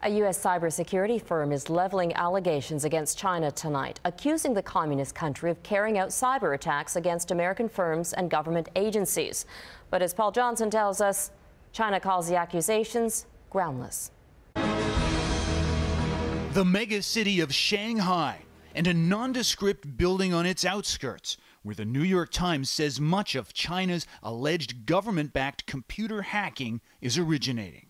A U.S. cybersecurity firm is leveling allegations against China tonight, accusing the communist country of carrying out cyber attacks against American firms and government agencies. But as Paul Johnson tells us, China calls the accusations groundless. The mega city of Shanghai and a nondescript building on its outskirts, where the New York Times says much of China's alleged government-backed computer hacking is originating.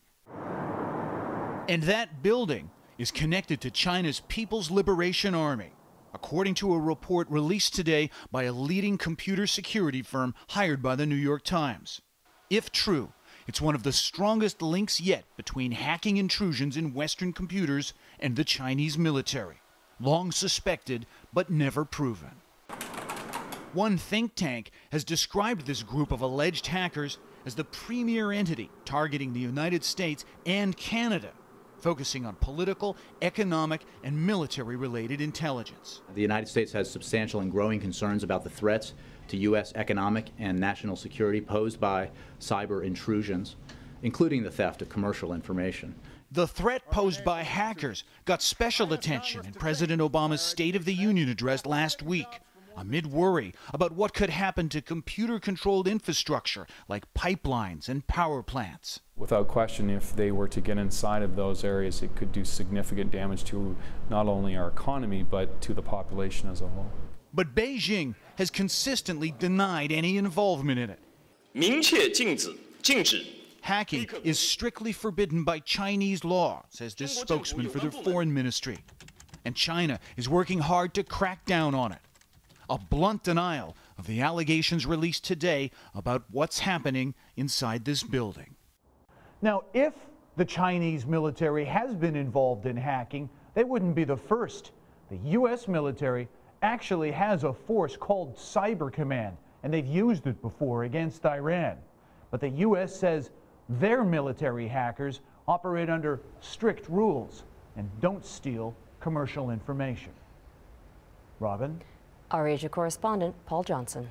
And that building is connected to China's People's Liberation Army, according to a report released today by a leading computer security firm hired by the New York Times. If true, it's one of the strongest links yet between hacking intrusions in Western computers and the Chinese military, long suspected but never proven. One think tank has described this group of alleged hackers as the premier entity targeting the United States and Canada, focusing on political, economic, and military-related intelligence. The United States has substantial and growing concerns about the threats to U.S. economic and national security posed by cyber intrusions, including the theft of commercial information. The threat posed by hackers got special attention in President Obama's State of the Union address last week, amid worry about what could happen to computer-controlled infrastructure like pipelines and power plants. Without question, if they were to get inside of those areas, it could do significant damage to not only our economy, but to the population as a whole. But Beijing has consistently denied any involvement in it. 明确禁止 Hacking is strictly forbidden by Chinese law, says this spokesman for their foreign ministry. And China is working hard to crack down on it. A blunt denial of the allegations released today about what's happening inside this building. Now, if the Chinese military has been involved in hacking, they wouldn't be the first. The U.S. military actually has a force called Cyber Command, and they've used it before against Iran. But the U.S. says their military hackers operate under strict rules and don't steal commercial information. Robin? Our Asia correspondent, Paul Johnson.